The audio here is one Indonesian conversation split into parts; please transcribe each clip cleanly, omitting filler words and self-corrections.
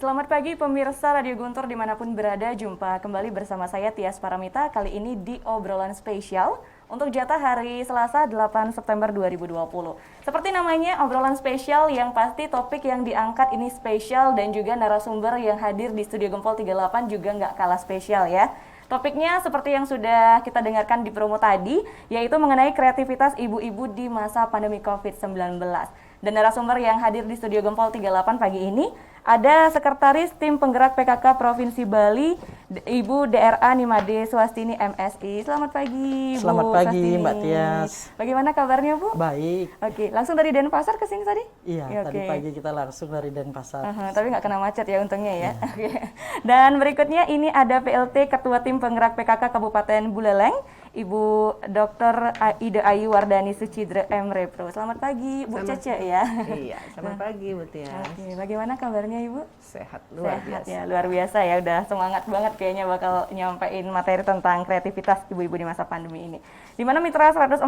Selamat pagi pemirsa Radio Guntur dimanapun berada, jumpa kembali bersama saya Tias Paramita, kali ini di obrolan spesial untuk jatah hari Selasa 8 September 2020. Seperti namanya, obrolan spesial yang pasti topik yang diangkat ini spesial dan juga narasumber yang hadir di Studio Gempol 38 juga nggak kalah spesial ya. Topiknya seperti yang sudah kita dengarkan di promo tadi, yaitu mengenai kreativitas ibu-ibu di masa pandemi COVID-19. Dan narasumber yang hadir di Studio Gempol 38 pagi ini ada Sekretaris Tim Penggerak PKK Provinsi Bali, Ibu DRA Nimade Swastini MSI. Selamat pagi, Bu Selamat pagi, Swastini. Mbak Tias. Bagaimana kabarnya, Bu? Baik. Oke, langsung dari Denpasar ke sini tadi? Iya, Ya, tadi oke. pagi kita langsung dari Denpasar. Tapi nggak kena macet ya untungnya ya. Oke. Dan berikutnya ini ada PLT Ketua Tim Penggerak PKK Kabupaten Buleleng, Ibu Dr. Ida Ayu Wardani Sucidre M. Repro. Selamat pagi, Bu Cece ya. Iya, selamat pagi Bu Tias. Oke, bagaimana kabarnya Ibu? Sehat luar Sehat biasa. ya, luar biasa ya. Udah semangat banget kayaknya bakal nyampein materi tentang kreativitas ibu-ibu di masa pandemi ini. Di mana Mitra 104,6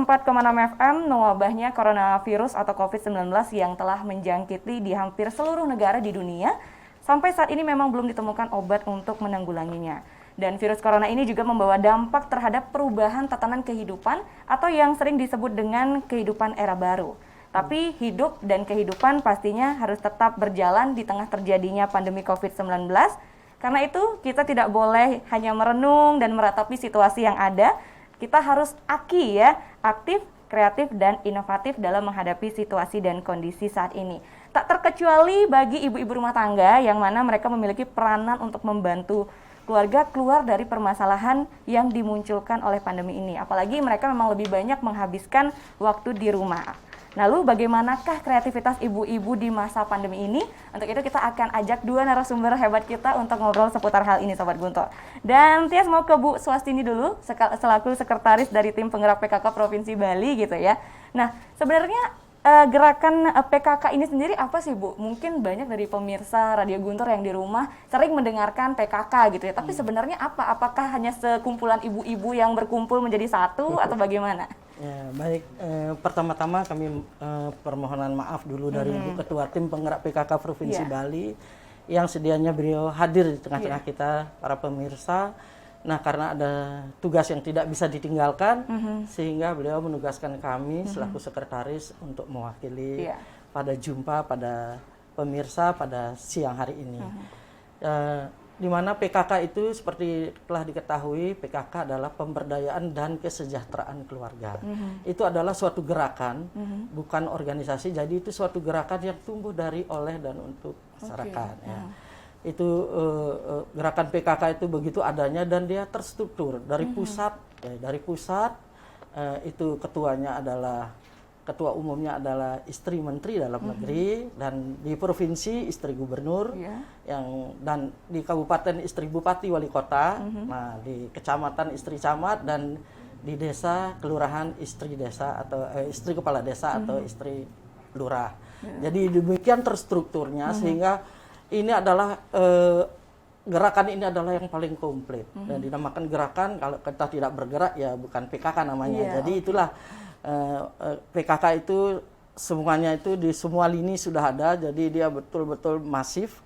FM mewabahnya coronavirus atau COVID-19 yang telah menjangkiti di hampir seluruh negara di dunia. Sampai saat ini memang belum ditemukan obat untuk menanggulanginya. Dan virus corona ini juga membawa dampak terhadap perubahan tatanan kehidupan atau yang sering disebut dengan kehidupan era baru. Tapi hidup dan kehidupan pastinya harus tetap berjalan di tengah terjadinya pandemi COVID-19. Karena itu kita tidak boleh hanya merenung dan meratapi situasi yang ada. Kita harus aktif, kreatif, dan inovatif dalam menghadapi situasi dan kondisi saat ini. Tak terkecuali bagi ibu-ibu rumah tangga yang mana mereka memiliki peranan untuk membantu keluarga keluar dari permasalahan yang dimunculkan oleh pandemi ini. Apalagi mereka memang lebih banyak menghabiskan waktu di rumah. Lalu bagaimanakah kreativitas ibu-ibu di masa pandemi ini? Untuk itu kita akan ajak dua narasumber hebat kita untuk ngobrol seputar hal ini, Sobat Guntur. Dan Tias mau ke Bu Swastini dulu, selaku sekretaris dari Tim Penggerak PKK Provinsi Bali gitu ya. Nah, sebenarnya gerakan PKK ini sendiri apa sih Bu? Mungkin banyak dari pemirsa Radio Guntur yang di rumah sering mendengarkan PKK gitu ya. Tapi sebenarnya apa? Apakah hanya sekumpulan ibu-ibu yang berkumpul menjadi satu atau bagaimana? Ya, baik. Pertama-tama kami permohonan maaf dulu dari Ibu Ketua Tim Penggerak PKK Provinsi Bali yang sedianya beliau hadir di tengah-tengah kita para pemirsa. Nah, karena ada tugas yang tidak bisa ditinggalkan, sehingga beliau menugaskan kami selaku sekretaris untuk mewakili pada jumpa pada pemirsa pada siang hari ini. Di mana PKK itu seperti telah diketahui, PKK adalah pemberdayaan dan kesejahteraan keluarga. Itu adalah suatu gerakan, bukan organisasi, jadi itu suatu gerakan yang tumbuh dari, oleh, dan untuk masyarakat. Ya. Itu gerakan PKK itu begitu adanya dan dia terstruktur dari pusat, itu ketua umumnya adalah istri menteri dalam negeri, dan di provinsi istri gubernur, dan di kabupaten istri bupati wali kota, nah di kecamatan istri camat, dan di desa kelurahan istri desa atau istri kepala desa atau istri lurah. Jadi demikian terstrukturnya sehingga ini adalah gerakan ini adalah yang paling komplit dan dinamakan gerakan. Kalau kita tidak bergerak ya bukan PKK namanya. Jadi itulah PKK itu semuanya itu di semua lini sudah ada. Jadi dia betul-betul masif.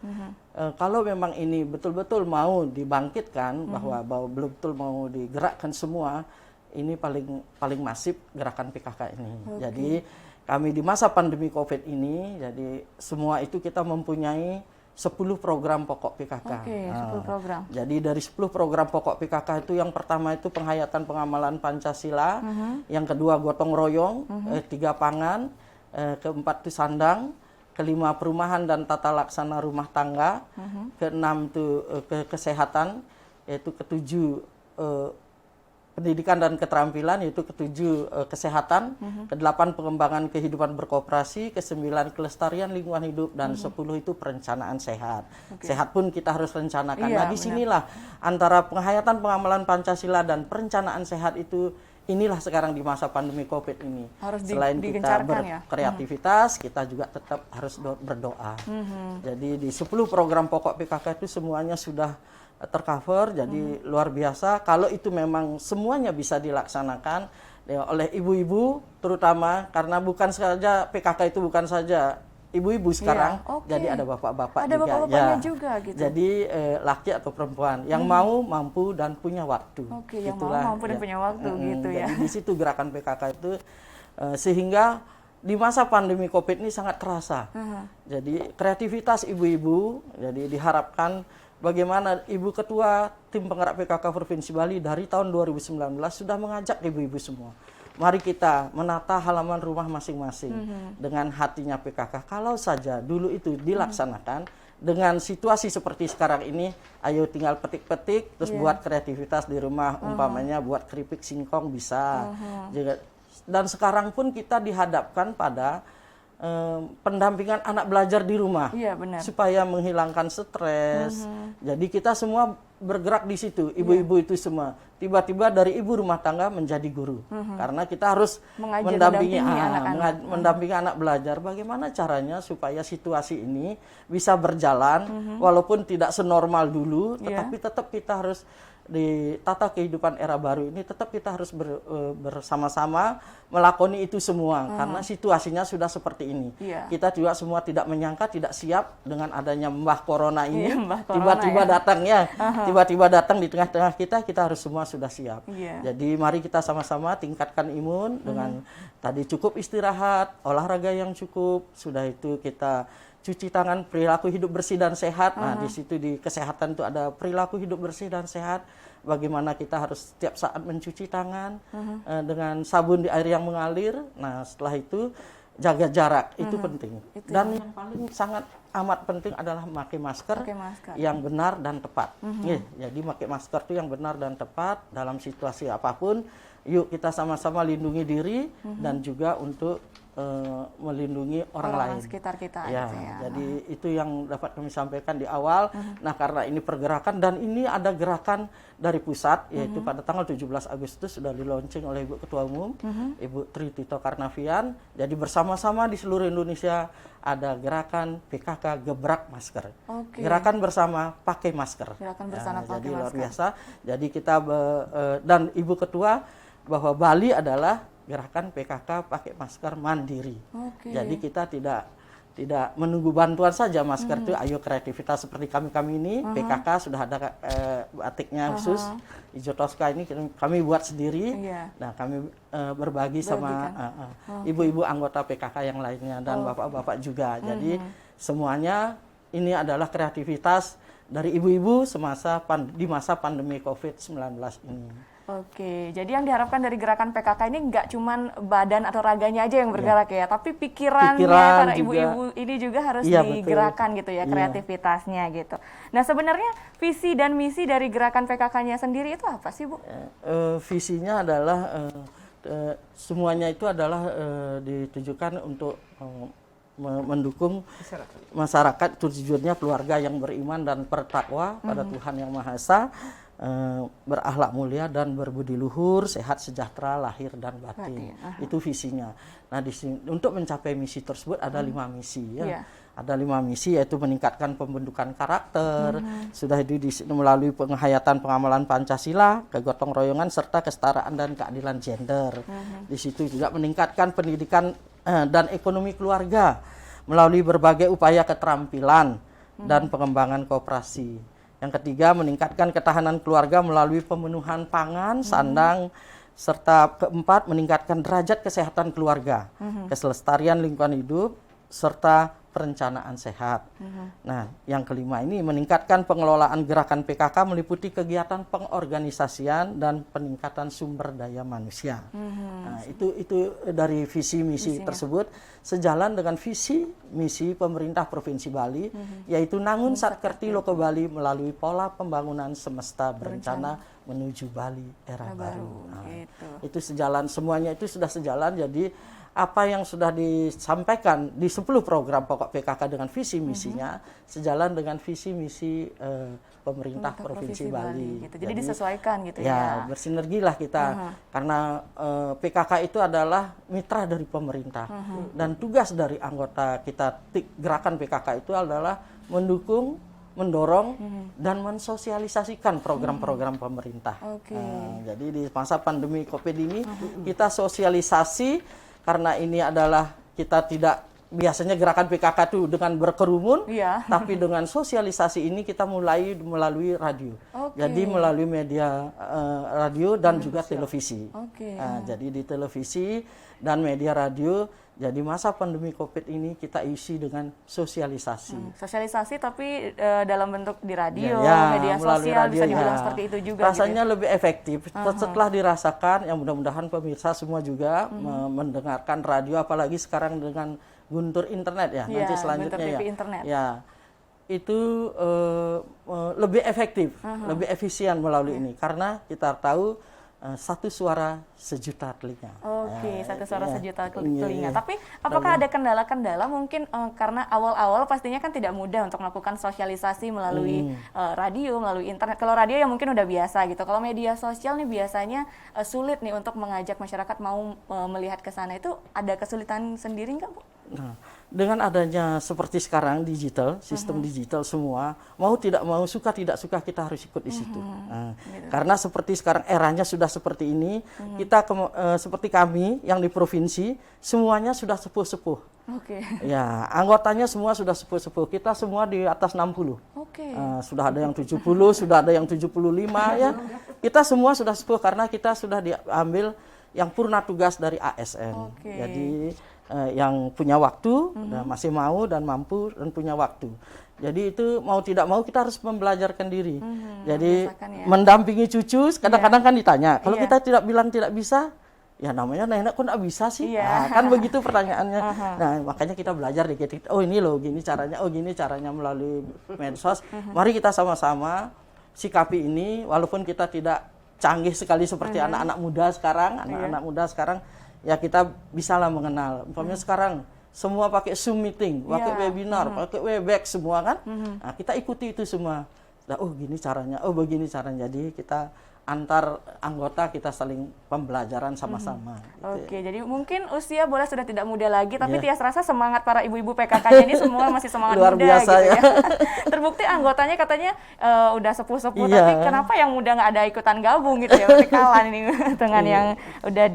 Kalau memang ini betul-betul mau dibangkitkan bahwa betul-betul mau digerakkan semua, ini paling masif gerakan PKK ini. Jadi kami di masa pandemi COVID ini, jadi semua itu kita mempunyai 10 program pokok PKK. Oke, 10 program. Jadi dari 10 program pokok PKK itu yang pertama itu penghayatan pengamalan Pancasila, yang kedua gotong royong, 3 pangan, keempat itu sandang, kelima perumahan dan tata laksana rumah tangga, keenam itu kesehatan, yaitu ketujuh pendidikan dan keterampilan, yaitu ketujuh kesehatan, kedelapan pengembangan kehidupan berkooperasi, kesembilan kelestarian lingkungan hidup, dan 10 itu perencanaan sehat. Sehat pun kita harus rencanakan. Nah, disinilah antara penghayatan pengamalan Pancasila dan perencanaan sehat itu, inilah sekarang di masa pandemi COVID ini. Selain kita berkreativitas, kita juga tetap harus berdoa. Jadi di 10 program pokok PKK itu semuanya sudah tercover, jadi luar biasa. Kalau itu memang semuanya bisa dilaksanakan oleh ibu-ibu, terutama karena bukan saja PKK itu bukan saja ibu-ibu sekarang, oke. jadi ada bapak-bapak Ada juga. bapak-bapaknya juga gitu. Jadi laki atau perempuan yang mau, mampu dan punya waktu. Oke, yang mau, Itulah, mampu dan punya waktu gitu ya. Jadi di situ gerakan PKK itu sehingga di masa pandemi Covid ini sangat terasa. Jadi kreativitas ibu-ibu, jadi diharapkan bagaimana Ibu Ketua Tim Penggerak PKK Provinsi Bali dari tahun 2019 sudah mengajak ibu-ibu semua. Mari kita menata halaman rumah masing-masing dengan hatinya PKK. Kalau saja dulu itu dilaksanakan dengan situasi seperti sekarang ini, ayo tinggal petik-petik, terus buat kreativitas di rumah, umpamanya buat keripik singkong bisa. Dan sekarang pun kita dihadapkan pada pendampingan anak belajar di rumah, benar. supaya menghilangkan stres. Jadi kita semua bergerak di situ, ibu-ibu itu semua. Tiba-tiba dari ibu rumah tangga menjadi guru, karena kita harus mendampingi anak belajar. Bagaimana caranya supaya situasi ini bisa berjalan, walaupun tidak senormal dulu, tetapi tetap kita harus di tata kehidupan era baru ini tetap kita harus bersama-sama melakoni itu semua karena situasinya sudah seperti ini. Kita juga semua tidak menyangka, tidak siap dengan adanya Mbah Corona ini. Tiba-tiba datangnya, tiba-tiba datang di tengah-tengah kita harus semua sudah siap. Jadi mari kita sama-sama tingkatkan imun dengan tadi cukup istirahat, olahraga yang cukup, sudah itu kita cuci tangan, perilaku hidup bersih dan sehat. Nah, di situ di kesehatan itu ada perilaku hidup bersih dan sehat. Bagaimana kita harus setiap saat mencuci tangan dengan sabun di air yang mengalir. Nah, setelah itu jaga jarak, itu penting. Dan yang paling sangat amat penting adalah memakai masker yang benar dan tepat. Jadi pakai masker itu yang benar dan tepat dalam situasi apapun. Yuk kita sama-sama lindungi diri dan juga untuk melindungi orang lain sekitar kita. Jadi itu yang dapat kami sampaikan di awal. Nah, karena ini pergerakan dan ini ada gerakan dari pusat, yaitu pada tanggal 17 Agustus sudah di-launching oleh Ibu Ketua Umum, Ibu Tri Tito Karnavian. Jadi bersama-sama di seluruh Indonesia ada gerakan PKK Gebrak Masker. Gerakan bersama pakai masker. Gerakan bersama pakai jadi masker. luar biasa. Jadi kita dan Ibu Ketua bahwa Bali adalah gerakan PKK pakai masker mandiri. Jadi kita tidak menunggu bantuan saja masker itu, ayo kreativitas seperti kami ini PKK sudah ada batiknya khusus hijau toska ini kami buat sendiri. Nah, kami berbagi sama ibu-ibu anggota PKK yang lainnya dan bapak-bapak juga. Jadi semuanya ini adalah kreativitas dari ibu-ibu di masa pandemi COVID-19 ini. Jadi yang diharapkan dari gerakan PKK ini nggak cuman badan atau raganya aja yang bergerak tapi pikiran para ibu-ibu ini juga harus digerakkan gitu ya, kreativitasnya gitu. Nah, sebenarnya visi dan misi dari gerakan PKK-nya sendiri itu apa sih, Bu? Visinya adalah semuanya itu adalah ditujukan untuk mendukung masyarakat, tujuannya keluarga yang beriman dan bertakwa pada Tuhan Yang Maha Esa, berakhlak mulia dan berbudi luhur, sehat sejahtera lahir dan batin. Itu visinya. Nah, untuk mencapai misi tersebut ada 5 misi Ada 5 misi, yaitu meningkatkan pembentukan karakter, sudah itu melalui penghayatan pengamalan Pancasila, kegotong royongan serta kesetaraan dan keadilan gender. Di situ juga meningkatkan pendidikan dan ekonomi keluarga melalui berbagai upaya keterampilan dan pengembangan kooperasi. Yang ketiga, meningkatkan ketahanan keluarga melalui pemenuhan pangan, sandang, serta keempat, meningkatkan derajat kesehatan keluarga, keselestarian lingkungan hidup, serta perencanaan sehat. Nah, yang kelima ini meningkatkan pengelolaan gerakan PKK meliputi kegiatan pengorganisasian dan peningkatan sumber daya manusia. Nah, itu dari visi misi tersebut sejalan dengan visi misi pemerintah Provinsi Bali, yaitu Nangun Satkerti Loko Bali melalui pola pembangunan semesta berencana menuju Bali era baru. Nah, itu sejalan, semuanya itu sudah sejalan. Jadi apa yang sudah disampaikan di 10 program pokok PKK dengan visi misinya sejalan dengan visi misi pemerintah Provinsi Bali. Gitu. Jadi disesuaikan gitu ya. Bersinergilah kita karena PKK itu adalah mitra dari pemerintah dan tugas dari anggota kita gerakan PKK itu adalah mendukung, mendorong dan mensosialisasikan program-program pemerintah. Jadi di masa pandemi COVID ini kita sosialisasi. Karena ini adalah kita tidak biasanya gerakan PKK itu dengan berkerumun, Iya. tapi dengan sosialisasi ini kita mulai melalui radio. Oke. Jadi melalui media radio dan juga televisi. Oke. Nah, jadi di televisi dan media radio, jadi masa pandemi COVID ini kita isi dengan sosialisasi. Sosialisasi tapi dalam bentuk di radio, Ya, media melalui sosial, radio, bisa dibilang ya. seperti itu juga. Rasanya gitu lebih efektif. Setelah dirasakan, yang mudah-mudahan pemirsa semua juga mendengarkan radio, apalagi sekarang dengan guntur internet ya. Iya, Nanti selanjutnya guntur ya. TV internet. Ya, itu lebih efektif, lebih efisien melalui ini, karena kita tahu satu suara sejuta telinga. Oke, satu suara ya. sejuta Iya, telinga. iya. Tapi apakah ada kendala-kendala mungkin karena awal-awal pastinya kan tidak mudah untuk melakukan sosialisasi melalui radio, melalui internet. Kalau radio ya mungkin udah biasa gitu. Kalau media sosial nih biasanya sulit nih untuk mengajak masyarakat mau melihat ke sana. Itu ada kesulitan sendiri nggak, Bu? Nah, dengan adanya seperti sekarang digital, sistem digital semua, mau tidak mau, suka tidak suka kita harus ikut di situ. Nah, karena seperti sekarang eranya sudah seperti ini, kita seperti kami yang di provinsi, semuanya sudah sepuh-sepuh. Oke. Ya, anggotanya semua sudah sepuh-sepuh. Kita semua di atas 60. Oke. Sudah ada yang 70, sudah ada yang 75 ya. Kita semua sudah sepuh karena kita sudah diambil yang purna tugas dari ASN. Oke. Jadi yang punya waktu, dan masih mau dan mampu dan punya waktu. Jadi itu mau tidak mau kita harus membelajarkan diri. Jadi membiasakan ya. mendampingi cucu, kadang-kadang kan ditanya. Kalau Iya. kita tidak bilang tidak bisa, ya namanya nenek kok nggak bisa sih? Iya. Nah, kan begitu pertanyaannya. Nah, makanya kita belajar dikit-dikit. Oh ini loh, gini caranya. Oh gini caranya melalui medsos. Mari kita sama-sama sikapi ini, walaupun kita tidak canggih sekali seperti anak-anak muda sekarang. Anak-anak muda sekarang, ya kita bisalah mengenal. Umpamanya sekarang semua pakai Zoom meeting, pakai webinar, pakai Webex semua kan. Nah, kita ikuti itu semua. Nah, oh gini caranya, oh begini caranya. Jadi kita antar anggota kita saling pembelajaran sama-sama. Gitu. Oke, jadi mungkin usia boleh sudah tidak muda lagi, tapi Iya. Tias rasa semangat para ibu-ibu PKK-nya ini semua masih semangat Luar muda biasa, gitu ya. ya. Terbukti anggotanya katanya udah sepuh-sepuh, Iya. tapi kenapa yang muda nggak ada ikutan gabung gitu ya? Berarti kalah ini dengan yang udah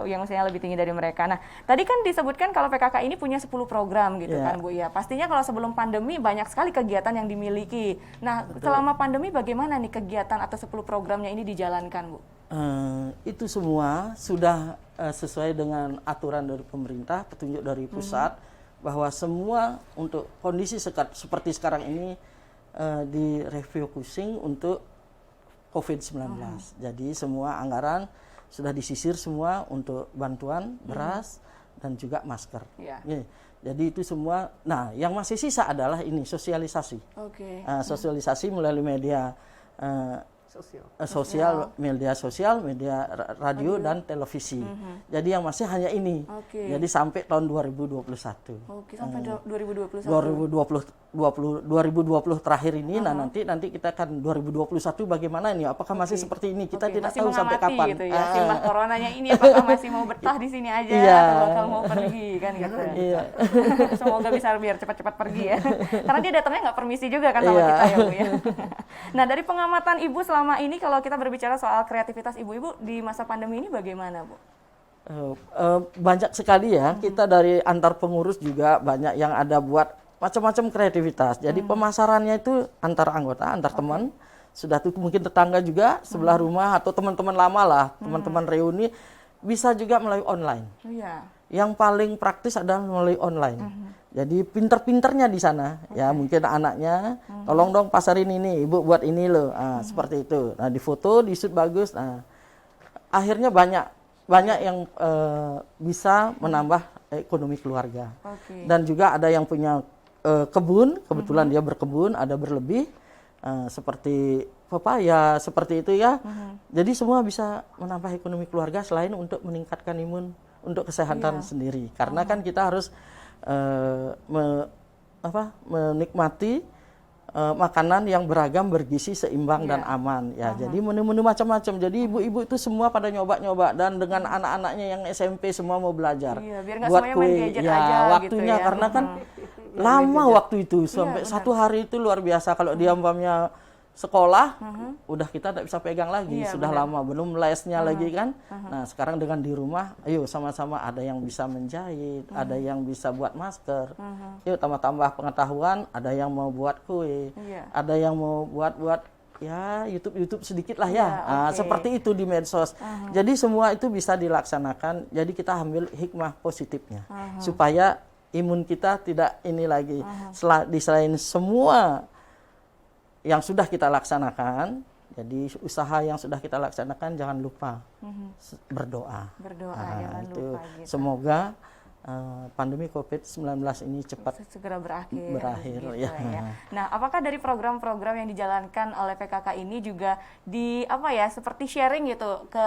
yang usianya lebih tinggi dari mereka. Nah, tadi kan disebutkan kalau PKK ini punya 10 program gitu Iya. kan Bu ya. Pastinya kalau sebelum pandemi banyak sekali kegiatan yang dimiliki. Nah, selama pandemi bagaimana nih kegiatan atau 10 programnya ini dijalankan, Bu? Itu semua sudah sesuai dengan aturan dari pemerintah, petunjuk dari pusat, bahwa semua untuk kondisi seperti sekarang ini direfocusing untuk COVID-19. Jadi semua anggaran sudah disisir semua untuk bantuan beras dan juga masker. Iya. Ya, jadi itu semua. Nah, yang masih sisa adalah ini sosialisasi. Oke. Sosialisasi melalui media Sosial. media sosial, media radio dan televisi. Jadi yang masih hanya ini. Oke. Jadi sampai tahun 2021. Oke, sampai 2021. 2020 terakhir ini, nah nanti kita akan 2021 bagaimana ini? Apakah masih seperti ini? Kita tidak masih tahu sampai mengamati kapan. gitu ya. Simbah coronanya ini apakah masih mau betah di sini aja Iya. atau bakal mau pergi kan gitu. Iya. Semoga bisa biar cepat-cepat pergi ya. Karena dia datangnya nggak permisi juga kan sama Iya. kita ya Bu ya. Nah, dari pengamatan Ibu selama ini kalau kita berbicara soal kreativitas ibu-ibu di masa pandemi ini bagaimana, Bu? Banyak sekali ya, kita dari antar pengurus juga banyak yang ada buat macam-macam kreativitas. Jadi pemasarannya itu antar anggota, antar teman, sudah tuh mungkin tetangga juga sebelah rumah atau teman-teman lama lah, teman-teman reuni, bisa juga melalui online. Oh iya. Yang paling praktis adalah melalui online. Jadi pinter-pinternya di sana, ya mungkin anaknya, tolong dong pasarin ini, ibu buat ini loh, seperti itu. Nah difoto, di-shoot bagus, nah akhirnya banyak yang bisa menambah ekonomi keluarga. Oke. Dan juga ada yang punya kebun, kebetulan dia berkebun, ada berlebih, seperti pepaya, seperti itu ya. Jadi semua bisa menambah ekonomi keluarga selain untuk meningkatkan imun untuk kesehatan sendiri. Karena kan kita harus menikmati makanan yang beragam, bergizi, seimbang dan aman ya. Jadi menu-menu macam-macam. Jadi ibu-ibu itu semua pada nyoba-nyoba dan dengan anak-anaknya yang SMP semua mau belajar. Iya, biar nggak buat semuanya main kue. gadget Ya, aja waktunya gitu ya. karena kan lama waktu itu sampai 1 hari itu luar biasa. Kalau dia umpamanya sekolah udah kita tidak bisa pegang lagi, Iya, sudah benar. lama, belum lesnya lagi kan. Nah sekarang dengan di rumah, ayo sama-sama, ada yang bisa menjahit, ada yang bisa buat masker, yuk tambah-tambah pengetahuan, ada yang mau buat kue, Iya. ada yang mau buat ya YouTube sedikit lah ya. Iya, Nah, oke. seperti itu di medsos. Jadi semua itu bisa dilaksanakan. Jadi kita ambil hikmah positifnya supaya imun kita tidak ini lagi. Selain semua yang sudah kita laksanakan, jadi usaha yang sudah kita laksanakan, jangan lupa berdoa. Berdoa, Nah, jangan itu lupa gitu. semoga pandemi COVID-19 ini cepat Segera berakhir. berakhir, gitu ya. Nah, apakah dari program-program yang dijalankan oleh PKK ini juga seperti sharing gitu ke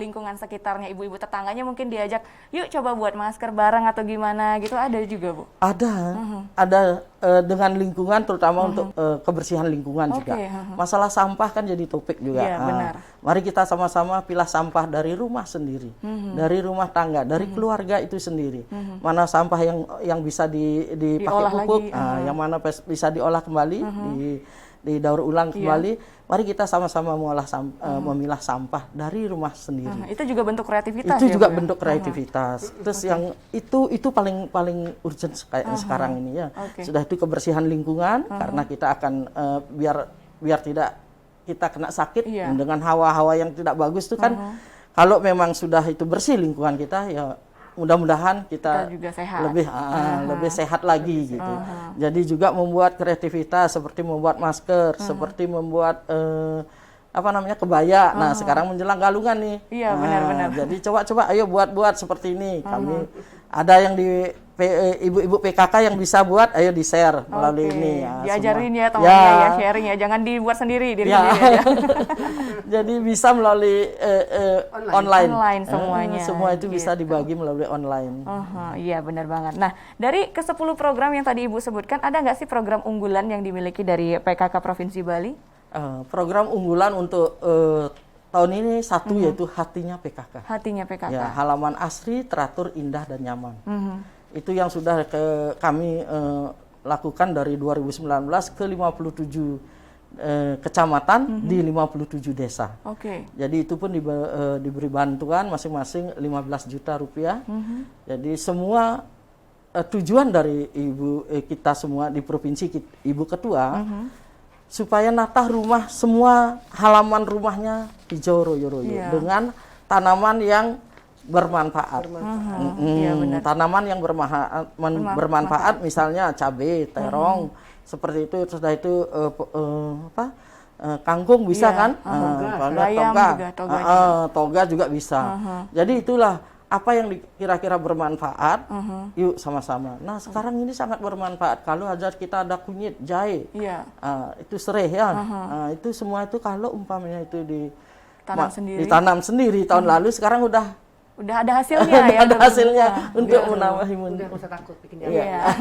lingkungan sekitarnya, ibu-ibu tetangganya mungkin diajak, yuk coba buat masker bareng atau gimana gitu, ada juga Bu? Ada dengan lingkungan, terutama untuk kebersihan lingkungan juga. Masalah sampah kan jadi topik juga. Iya, benar. Mari kita sama-sama pilah sampah dari rumah sendiri, dari rumah tangga, dari keluarga itu sendiri. Mana sampah yang bisa dipakai Diolah pupuk, lagi, yang mana bisa diolah kembali, didaur ulang kembali. Mari kita sama-sama memilah sampah dari rumah sendiri. Itu juga bentuk kreativitas Itu ya, juga Bu, ya? bentuk kreativitas. Terus yang itu paling urgent kayak sekarang ini ya. Sudah itu kebersihan lingkungan, karena kita akan biar tidak kita kena sakit dengan hawa-hawa yang tidak bagus itu kan. Kalau memang sudah itu bersih lingkungan kita, ya mudah-mudahan kita juga sehat. lebih sehat lagi gitu. Jadi juga membuat kreativitas seperti membuat masker, seperti membuat kebaya. Nah, sekarang menjelang Galungan nih. Iya, benar-benar. Jadi coba ayo buat seperti ini. Kami ada yang di ibu-ibu PKK yang bisa buat, ayo di-share melalui ini. Ya, diajarin semua. ya temannya ya, sharing ya, jangan dibuat sendiri diri sendiri aja. Jadi bisa melalui online. Online semuanya. Semua itu bisa dibagi melalui online. Iya, benar banget. Nah, dari ke-10 program yang tadi Ibu sebutkan, ada nggak sih program unggulan yang dimiliki dari PKK Provinsi Bali? Program unggulan untuk tahun ini satu, yaitu Hatinya PKK. Hatinya PKK. Ya, halaman asri, teratur, indah, dan nyaman. Itu yang sudah kami lakukan dari 2019 ke 57 kecamatan di 57 desa. Jadi itu pun diberi bantuan masing-masing 15 juta rupiah. Jadi semua tujuan dari kita semua di provinsi, Ibu Ketua, supaya natah rumah, semua halaman rumahnya hijau royo-royo dengan tanaman yang bermanfaat. Iya, benar. Tanaman yang bermanfaat, misalnya cabai, terong, seperti itu. Sudah itu kangkung bisa kan? Bayam juga, toga juga bisa. Jadi itulah apa yang kira-kira bermanfaat, yuk sama-sama. Nah, sekarang ini sangat bermanfaat. Kalau kita ada kunyit, jahe, itu serai ya. Itu semua itu kalau umpamanya itu ditanam sendiri tahun lalu, sekarang udah ada hasilnya ya. Ada hasilnya untuk menambah imun. Udah nggak usah takut bikin Iya.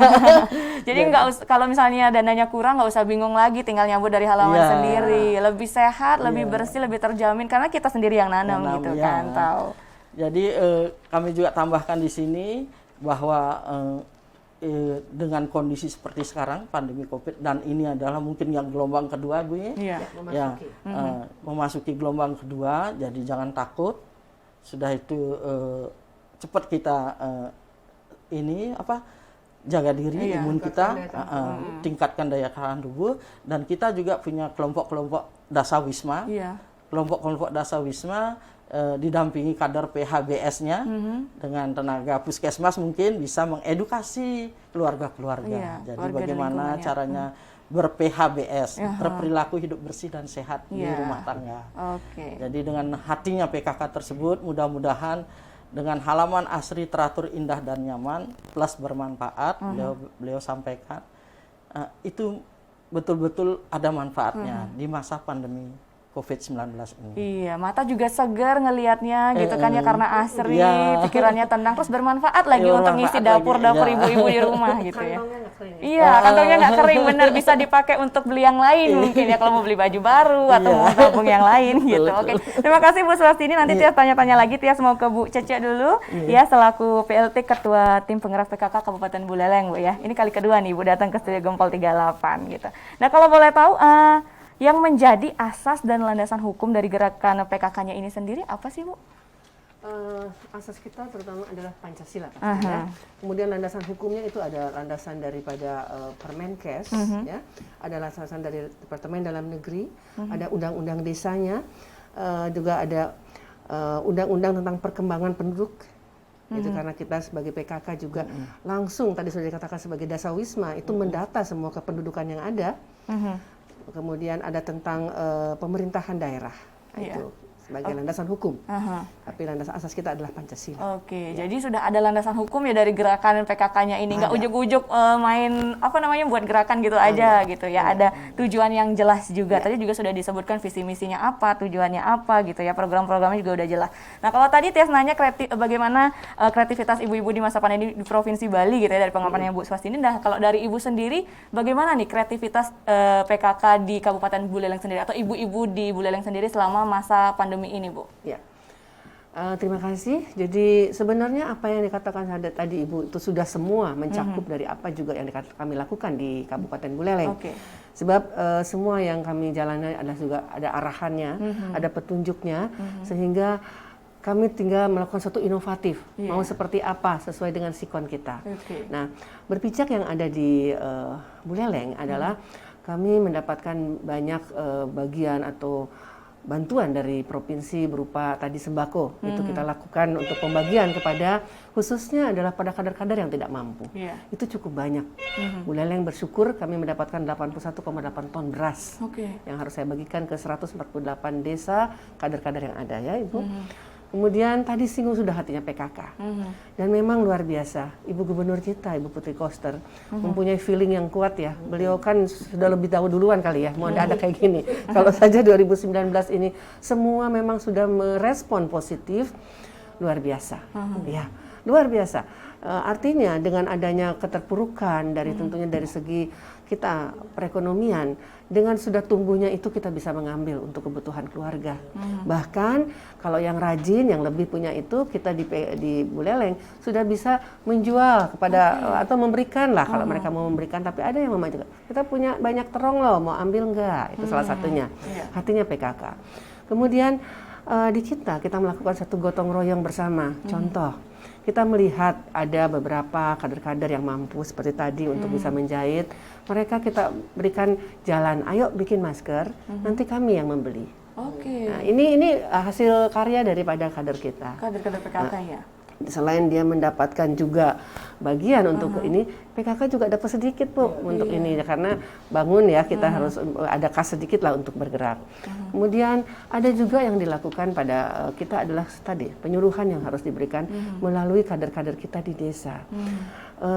Jadi kalau misalnya dananya kurang, nggak usah bingung lagi, tinggal nyabut dari halaman sendiri. Lebih sehat, lebih bersih, lebih terjamin karena kita sendiri yang nanam gitu kan. Tahu. Jadi kami juga tambahkan di sini bahwa dengan kondisi seperti sekarang pandemi COVID, dan ini adalah mungkin yang gelombang kedua, Bu ya. Memasuki gelombang kedua, jadi jangan takut. Sudah itu cepat kita jaga diri, imun kita, tingkatkan daya tahan tubuh, dan kita juga punya kelompok-kelompok dasawisma. Kelompok-kelompok dasawisma didampingi kader PHBS-nya dengan tenaga puskesmas, mungkin bisa mengedukasi keluarga-keluarga. Jadi bagaimana caranya ber-PHBS, berperilaku hidup bersih dan sehat di rumah tangga. Jadi dengan hatinya PKK tersebut, mudah-mudahan dengan halaman asri, teratur, indah, dan nyaman, plus bermanfaat, beliau sampaikan, itu betul-betul ada manfaatnya di masa pandemi COVID-19 ini. Iya, mata juga segar ngelihatnya gitu kan ya, karena asri, pikirannya tenang, terus bermanfaat lagi untuk ngisi dapur-dapur ibu-ibu di rumah gitu ya. Iya, kantongnya nggak kering, bener, bisa dipakai untuk beli yang lain mungkin ya, kalau mau beli baju baru atau mau tabung yang lain gitu. Oke, terima kasih Bu Swastini. Nanti Tias tanya-tanya lagi. Tias mau ke Bu Cece dulu ya, selaku PLT Ketua Tim Penggerak PKK Kabupaten Buleleng, Bu ya. Ini kali kedua nih Bu datang ke Studio Gempol 38 gitu. Nah, kalau boleh tahu Yang menjadi asas dan landasan hukum dari gerakan PKK-nya ini sendiri apa sih, Bu? Asas kita terutama adalah Pancasila pastinya. Kemudian landasan hukumnya itu ada landasan daripada Permenkes, ya, ada landasan dari Departemen Dalam Negeri, ada undang-undang desanya, juga ada undang-undang tentang perkembangan penduduk. Itu karena kita sebagai PKK juga langsung tadi sudah dikatakan sebagai Dasawisma itu mendata semua kependudukan yang ada. Kemudian ada tentang pemerintahan daerah. Itu sebagai landasan hukum, tapi landasan asas kita adalah Pancasila. Oke, jadi sudah ada landasan hukum ya dari gerakan PKK-nya ini, nggak ujuk-ujuk main buat gerakan gitu aja gitu ya. Ada tujuan yang jelas juga. Tadi juga sudah disebutkan visi misinya apa, tujuannya apa gitu ya. Program-programnya juga udah jelas. Nah, kalau tadi Tias nanya bagaimana kreativitas ibu-ibu di masa pandemi di Provinsi Bali gitu ya dari pengapaannya Bu Swastini. Nah, kalau dari Ibu sendiri, bagaimana nih kreativitas PKK di Kabupaten Buleleng sendiri atau ibu-ibu di Buleleng sendiri selama masa pandemi ini, Bu? Ya, terima kasih. Jadi sebenarnya apa yang dikatakan tadi Ibu itu sudah semua mencakup dari apa juga yang kami lakukan di Kabupaten Buleleng. Sebab semua yang kami jalani adalah juga ada arahannya, ada petunjuknya, sehingga kami tinggal melakukan satu inovatif. Mau seperti apa sesuai dengan sikon kita. Nah, berpijak yang ada di Buleleng adalah kami mendapatkan banyak bagian atau bantuan dari provinsi berupa tadi sembako. Itu kita lakukan untuk pembagian kepada khususnya adalah pada kader-kader yang tidak mampu. Itu cukup banyak. Buleleng bersyukur kami mendapatkan 81,8 ton beras yang harus saya bagikan ke 148 desa kader-kader yang ada ya Ibu. Kemudian tadi singgung sudah hatinya PKK. Dan memang luar biasa. Ibu Gubernur kita, Ibu Putri Koster, mempunyai feeling yang kuat ya. Beliau kan sudah lebih tahu duluan kali ya, mau ada kayak gini. Kalau saja 2019 ini semua memang sudah merespon positif, luar biasa. Ya, luar biasa. Artinya dengan adanya keterpurukan dari tentunya dari segi kita perekonomian, dengan sudah tumbuhnya itu kita bisa mengambil untuk kebutuhan keluarga. Bahkan kalau yang rajin, yang lebih punya itu kita di Buleleng sudah bisa menjual kepada atau memberikan lah kalau mereka mau memberikan. Tapi ada yang memajukan. Kita punya banyak terong loh, mau ambil enggak? Itu salah satunya. Hatinya PKK. Kemudian di kita melakukan satu gotong royong bersama. Contoh. Kita melihat ada beberapa kader-kader yang mampu seperti tadi untuk bisa menjahit. Mereka kita berikan jalan, ayo bikin masker, nanti kami yang membeli. Nah, ini hasil karya daripada kader kita. Kader-kader PKK ya? Selain dia mendapatkan juga bagian untuk ini, PKK juga dapat sedikit Bu untuk ini karena bangun ya kita harus ada kas sedikit lah untuk bergerak. Kemudian ada juga yang dilakukan pada kita adalah tadi penyuluhan yang harus diberikan melalui kader-kader kita di desa.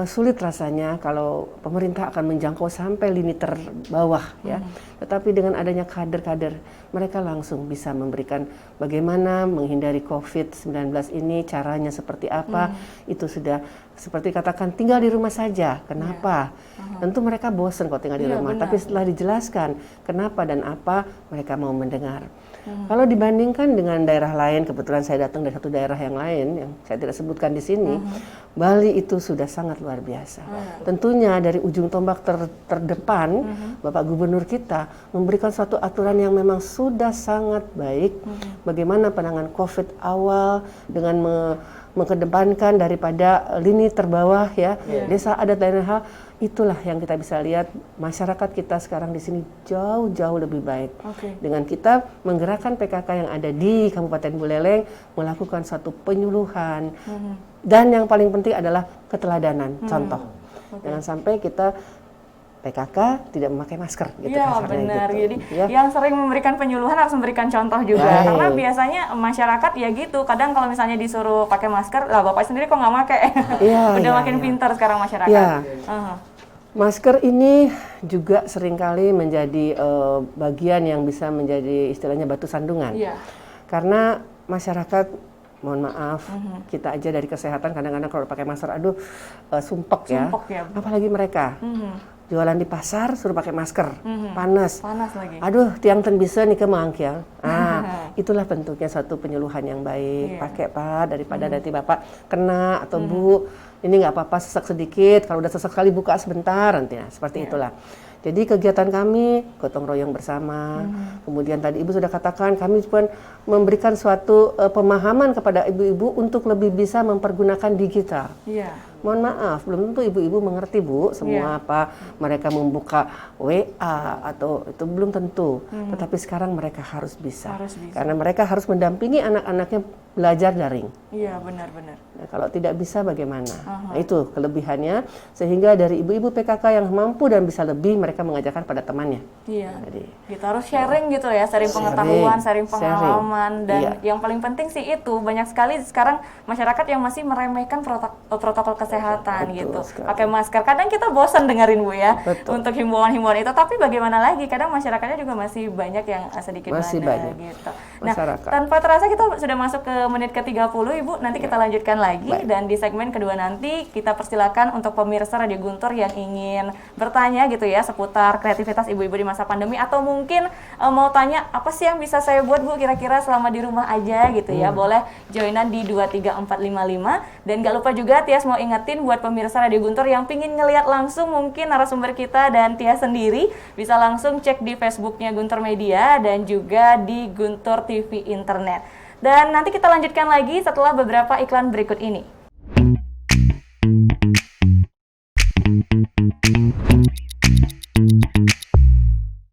Sulit rasanya kalau pemerintah akan menjangkau sampai lini terbawah ya. Tetapi dengan adanya kader-kader mereka langsung bisa memberikan bagaimana menghindari COVID-19 ini, caranya seperti apa. Itu sudah seperti katakan tinggal di rumah saja. Kenapa? Tentu mereka bosan kalau tinggal di rumah. Tapi setelah dijelaskan kenapa dan apa, mereka mau mendengar. Kalau dibandingkan dengan daerah lain, kebetulan saya datang dari satu daerah yang lain yang saya tidak sebutkan di sini, Bali itu sudah sangat luar biasa. Tentunya dari ujung tombak terdepan, Bapak Gubernur kita memberikan suatu aturan yang memang sudah sangat baik. Bagaimana penanganan COVID awal dengan mengedepankan daripada lini terbawah ya, desa adat dan hal. Itulah yang kita bisa lihat masyarakat kita sekarang di sini jauh-jauh lebih baik. Dengan kita menggerakkan PKK yang ada di Kabupaten Buleleng, melakukan satu penyuluhan. Dan yang paling penting adalah keteladanan, contoh. Jangan sampai kita PKK tidak memakai masker gitu. Iya benar, gitu. Jadi yang sering memberikan penyuluhan harus memberikan contoh juga. Karena biasanya masyarakat ya gitu, kadang kalau misalnya disuruh pakai masker, lah bapak sendiri kok nggak pakai. Udah makin pintar sekarang masyarakat. Masker ini juga seringkali menjadi bagian yang bisa menjadi istilahnya batu sandungan. Karena masyarakat, mohon maaf, kita aja dari kesehatan kadang-kadang kalau pakai masker, aduh sumpek ya. Apalagi mereka. Jualan di pasar suruh pakai masker, panas lagi. Aduh, tiang ten bisa nih ke mangkiang. Itulah bentuknya satu penyuluhan yang baik. Pakai Pak, daripada nanti Bapak kena atau Bu, ini nggak apa-apa sesak sedikit. Kalau udah sesak sekali buka sebentar nanti, seperti itulah. Jadi kegiatan kami gotong royong bersama. Kemudian tadi Ibu sudah katakan kami pun memberikan suatu pemahaman kepada ibu-ibu untuk lebih bisa mempergunakan digital. Iya. Mohon maaf, belum tentu ibu-ibu mengerti Bu semua apa mereka membuka WA atau itu belum tentu. Tetapi sekarang mereka harus bisa. Karena mereka harus mendampingi anak-anaknya belajar daring. Iya, benar-benar. Nah, kalau tidak bisa bagaimana? Nah, itu kelebihannya sehingga dari ibu-ibu PKK yang mampu dan bisa lebih mereka mengajarkan pada temannya. Iya. Jadi kita harus sharing gitu ya, sharing pengetahuan, sharing pengalaman dan yang paling penting sih itu banyak sekali sekarang masyarakat yang masih meremehkan protokol kesehatan gitu. Pakai masker. Kadang kita bosan dengerin Bu ya untuk himbauan-himbauan itu, tapi bagaimana lagi? Kadang masyarakatnya juga masih banyak yang sedikit banyak gitu. Nah, tanpa terasa kita sudah masuk ke menit ke-30 Ibu, nanti kita lanjutkan lagi dan di segmen kedua nanti kita persilakan untuk pemirsa Radio Guntur yang ingin bertanya gitu ya seputar kreativitas ibu-ibu di masa pandemi atau mungkin mau tanya apa sih yang bisa saya buat Bu kira-kira selama di rumah aja gitu ya, boleh joinan di 23455 dan gak lupa juga Tias mau ingetin buat pemirsa Radio Guntur yang pingin ngelihat langsung mungkin narasumber kita dan Tias sendiri bisa langsung cek di Facebooknya Guntur Media dan juga di Guntur TV Internet. Dan nanti kita lanjutkan lagi setelah beberapa iklan berikut ini.